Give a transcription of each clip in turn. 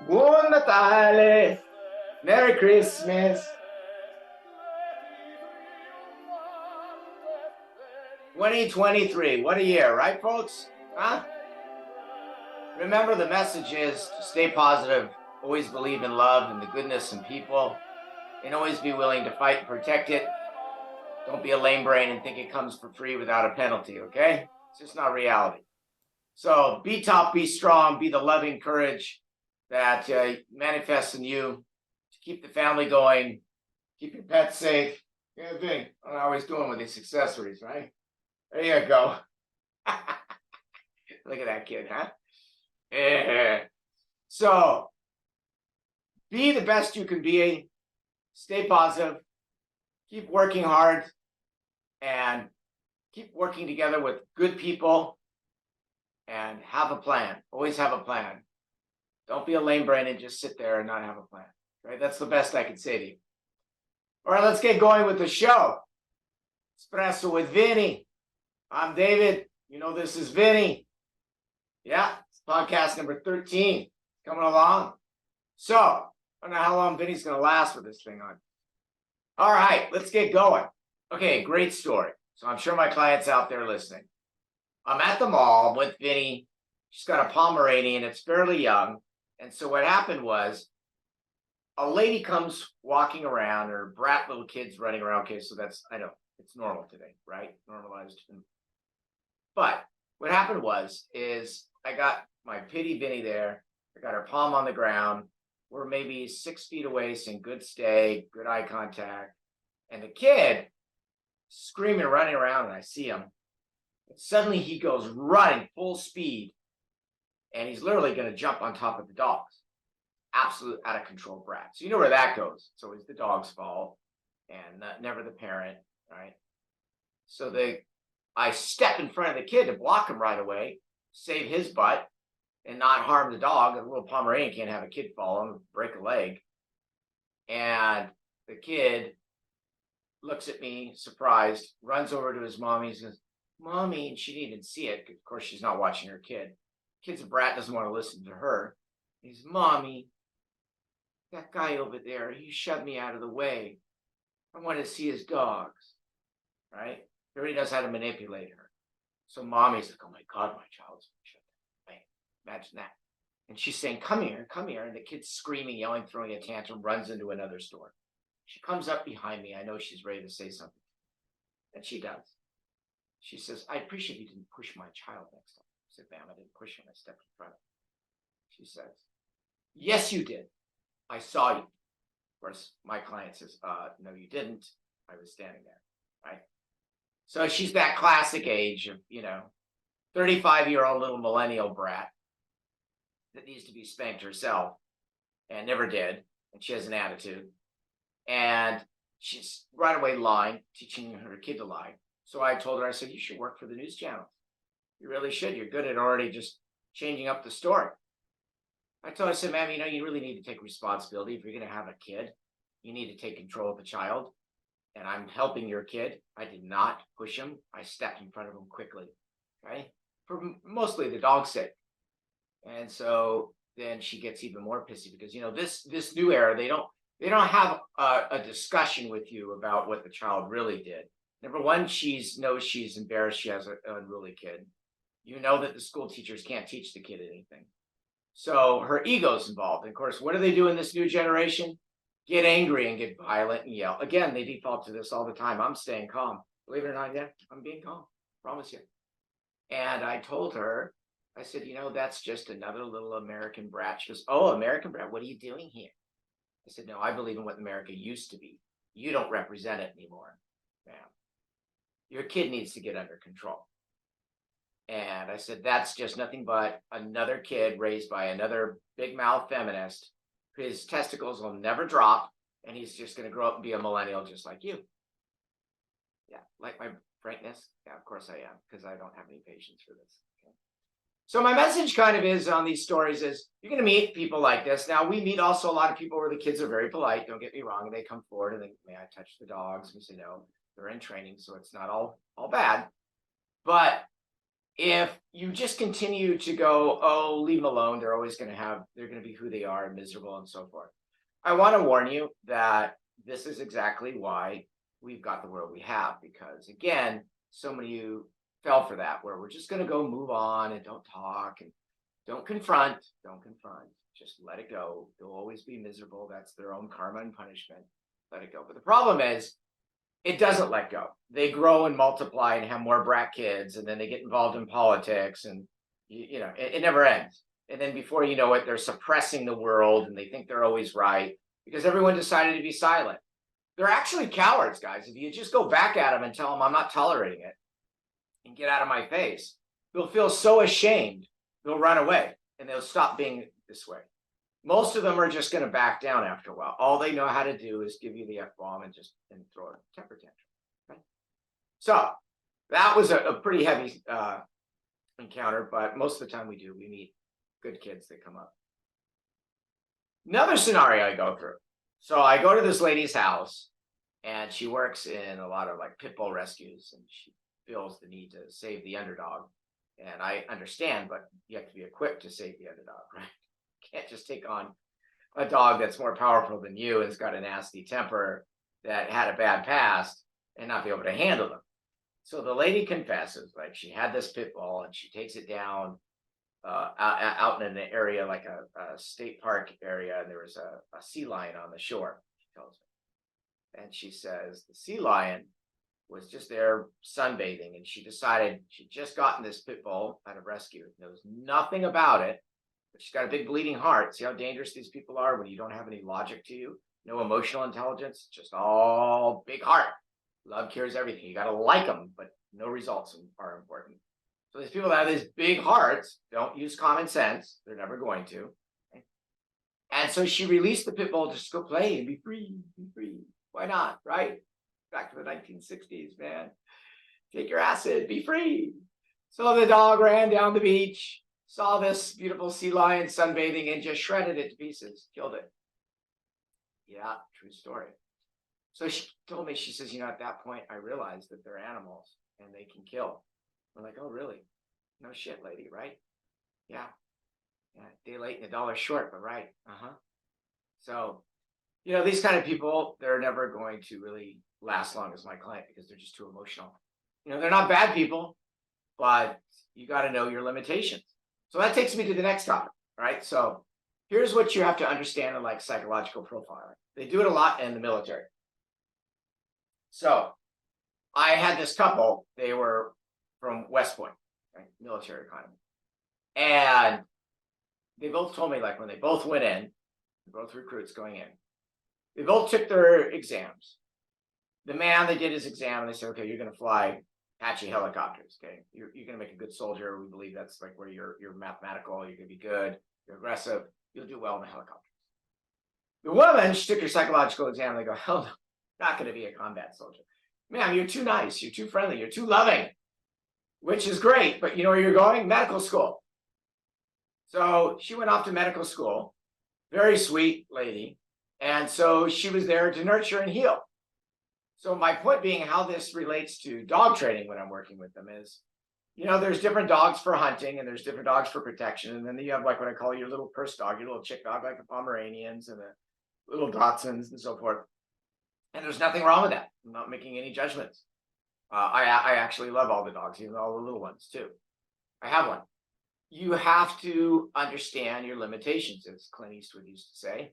Buon Natale! Merry Christmas! 2023. What a year, right, folks? Huh? Remember, the message is to stay positive, always believe in love and the goodness in people, and always be willing to fight and protect it. Don't be a lame brain and think it comes for free without a penalty, okay? It's just not reality. So be tough, be strong, be the loving courage that manifests in you to keep the family going, keep your pets safe. Good thing I'm always doing with these accessories, right? There you go. Look at that kid, huh? Yeah. So be the best you can be. Stay positive. Keep working hard and keep working together with good people and have a plan. Always have a plan. Don't be a lame brain and just sit there and not have a plan. Right? That's the best I can say to you. All right, let's get going with the show. Espresso with Vinny. I'm David. You know this is Vinny. Yeah, it's podcast number 13. Coming along. So, I don't know how long Vinny's going to last with this thing on. All right, let's get going. Okay, great story. So I'm sure my clients out there listening. I'm at the mall with Vinny. She's got a Pomeranian. It's fairly young. And so what happened was a lady comes walking around, or brat little kids running around. Okay, so that's, I know, it's normal today, right? Normalized. But what happened is I got my pity Vinny there. I got her palm on the ground. We're maybe 6 feet away, saying good stay, good eye contact. And the kid screaming, running around, and I see him. And suddenly he goes running full speed, and he's literally going to jump on top of the dogs. Absolute out of control brat. So you know where that goes. It's always the dog's fault, and never the parent, right? So I step in front of the kid to block him right away, save his butt, and not harm the dog. A little Pomeranian can't have a kid follow him, break a leg. And the kid looks at me, surprised, runs over to his mommy, and says, "Mommy," and she didn't even see it. Of course, she's not watching her kid. Kid's a brat, doesn't want to listen to her. He's, "Mommy, that guy over there, he shoved me out of the way. I want to see his dogs." Right? He already knows how to manipulate her. So mommy's like, "Oh my God, my child's shut down." Right? Imagine that. And she's saying, "Come here, come here." And the kid's screaming, yelling, throwing a tantrum, runs into another store. She comes up behind me. I know she's ready to say something. And she does. She says, "I appreciate you didn't push my child next time." I said, "Ma'am, I didn't push him. I stepped in front of him." She says, "Yes, you did. I saw you." Of course, my client says, "No, you didn't. I was standing there." Right? So she's that classic age of, 35-year-old little millennial brat that needs to be spanked herself and never did. And she has an attitude. And she's right away lying, teaching her kid to lie. So I told her, I said, "You should work for the news channel. You really should. You're good at already just changing up the story." I told her, I said, "Ma'am, you really need to take responsibility. If you're going to have a kid, you need to take control of the child. And I'm helping your kid. I did not push him. I stepped in front of him quickly, okay? For mostly the dog's sake." And so then she gets even more pissy because this new era, they don't have a discussion with you about what the child really did. Number one, knows she's embarrassed. She has an unruly kid. You know that the school teachers can't teach the kid anything. So her ego's involved. And of course, what do they do in this new generation? Get angry and get violent and yell. Again, they default to this all the time. I'm staying calm. Believe it or not, yeah, I'm being calm. Promise you. And I told her, I said, "That's just another little American brat." She goes, "Oh, American brat, what are you doing here?" I said, "No, I believe in what America used to be. You don't represent it anymore, ma'am. Your kid needs to get under control." And I said, "That's just nothing but another kid raised by another big mouth feminist. His testicles will never drop, and he's just going to grow up and be a millennial just like you." Yeah, like my frankness? Yeah, of course I am, because I don't have any patience for this. Okay. So my message kind of is on these stories is you're going to meet people like this. Now we meet also a lot of people where the kids are very polite. Don't get me wrong, and they come forward and they, "May I touch the dogs?" And we say no. They're in training, so it's not all bad. But if you just continue to go, oh, leave them alone, they're going to be who they are, miserable and so forth. I want to warn you that this is exactly why we've got the world we have, because again, so many of you fell for that, where we're just going to go move on and don't talk and don't confront, just let it go. They'll always be miserable. That's their own karma and punishment. Let it go. But the problem is, it doesn't let go. They grow and multiply and have more brat kids, and then they get involved in politics, and it never ends. And then before you know it, they're suppressing the world, and they think they're always right because everyone decided to be silent. They're actually cowards, guys. If you just go back at them and tell them I'm not tolerating it and get out of my face, they'll feel so ashamed, they'll run away and they'll stop being this way. Most of them are just going to back down after a while. All they know how to do is give you the F-bomb and throw a temper tantrum. Okay? So that was a pretty heavy encounter, but most of the time we meet good kids that come up. Another scenario I go through. So I go to this lady's house, and she works in a lot of like pit bull rescues, and she feels the need to save the underdog. And I understand, but you have to be equipped to save the underdog, right? Can't just take on a dog that's more powerful than you and's got a nasty temper that had a bad past and not be able to handle them. So the lady confesses, like she had this pit bull and she takes it down out in an area like a state park area, and there was a sea lion on the shore, she tells me. And she says the sea lion was just there sunbathing, and she decided she'd just gotten this pit bull out of rescue, knows nothing about it, but she's got a big bleeding heart. See how dangerous these people are when you don't have any logic to you, no emotional intelligence, just all big heart. Love cures everything. You got to like them, but no results are important. So these people that have these big hearts don't use common sense. They're never going to. Okay? And so she released the pit bull to just go play and be free, be free. Why not, right? Back to the 1960s, man. Take your acid, be free. So the dog ran down the beach, saw this beautiful sea lion sunbathing, and just shredded it to pieces, killed it. Yeah, true story. So she told me, she says, at that point, I realized that they're animals and they can kill. We're like, oh, really? No shit, lady, right? Yeah. Yeah, day late and a dollar short, but right. So, these kind of people, they're never going to really last long as my client because they're just too emotional. They're not bad people, but you got to know your limitations. So that takes me to the next topic, right? So here's what you have to understand in like psychological profiling. They do it a lot in the military. So I had this couple, they were from West Point, right? Military economy. And they both told me, like, when they both went in, both recruits going in, they both took their exams. The man, they did his exam and they said, okay, you're going to fly Apache helicopters. Okay. You're going to make a good soldier. We believe that's like where you're mathematical. You're going to be good. You're aggressive. You'll do well in the helicopters. The woman, she took her psychological exam and they go, hell no, not going to be a combat soldier. Man, you're too nice. You're too friendly. You're too loving, which is great. But you know where you're going? Medical school. So she went off to medical school. Very sweet lady. And so she was there to nurture and heal. So my point being how this relates to dog training when I'm working with them is, there's different dogs for hunting and there's different dogs for protection. And then you have like what I call your little purse dog, your little chick dog, like the Pomeranians and the little Dachshunds and so forth. And there's nothing wrong with that. I'm not making any judgments. I actually love all the dogs, even all the little ones too. I have one. You have to understand your limitations, as Clint Eastwood used to say.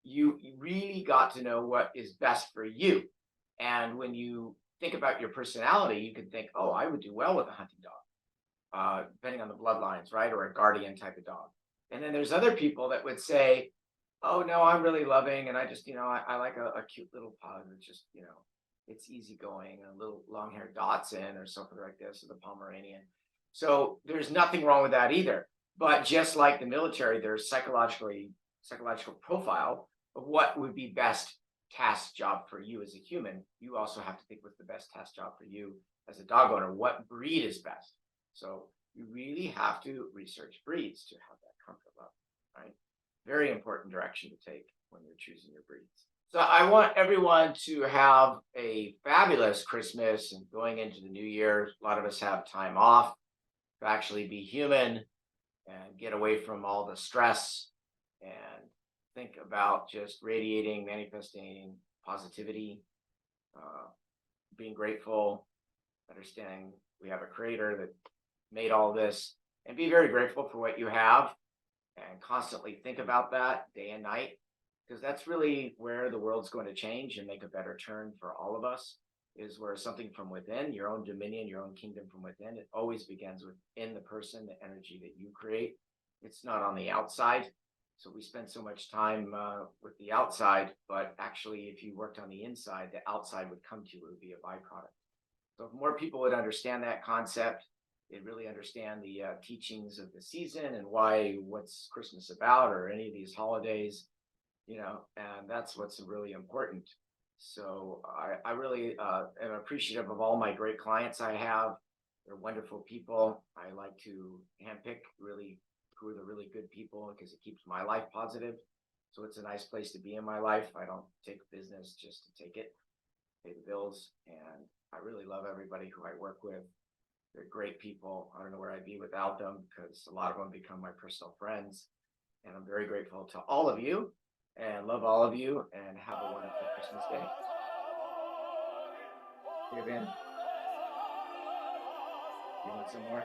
You really got to know what is best for you. And when you think about your personality, you can think, oh, I would do well with a hunting dog, depending on the bloodlines, right? Or a guardian type of dog. And then there's other people that would say, oh, no, I'm really loving. And I just, I like a cute little pug. It's just, it's easygoing, a little long-haired Dachshund or something like this, or the Pomeranian. So there's nothing wrong with that either. But just like the military, there's psychological profile of what would be best task job for you as a human. You also have to think what's the best task job for you as a dog owner. What breed is best? So you really have to research breeds to have that comfort level, right? Very important direction to take when you're choosing your breeds. So I want everyone to have a fabulous Christmas and going into the new year. A lot of us have time off. to actually be human and get away from all the stress and think about just radiating, manifesting positivity, uh, being grateful, understanding we have a creator that made all this, and be very grateful for what you have and constantly think about that day and night, because that's really where the world's going to change and make a better turn for all of us, is where something from within, your own dominion, your own kingdom from within, it always begins within the person, the energy that you create. It's not on the outside. So we spend so much time with the outside, but actually if you worked on the inside, the outside would come to you, it would be a byproduct. So if more people would understand that concept, they'd really understand the teachings of the season and why, what's Christmas about, or any of these holidays, and that's what's really important. So I really am appreciative of all my great clients I have. They're wonderful people. I like to handpick really who are the really good people because it keeps my life positive. So it's a nice place to be in my life. I don't take business just to take it, pay the bills, and I really love everybody who I work with. They're great people. I don't know where I'd be without them because a lot of them become my personal friends. And I'm very grateful to all of you and love all of you and have a wonderful Christmas day. Hey, Ben, you want some more?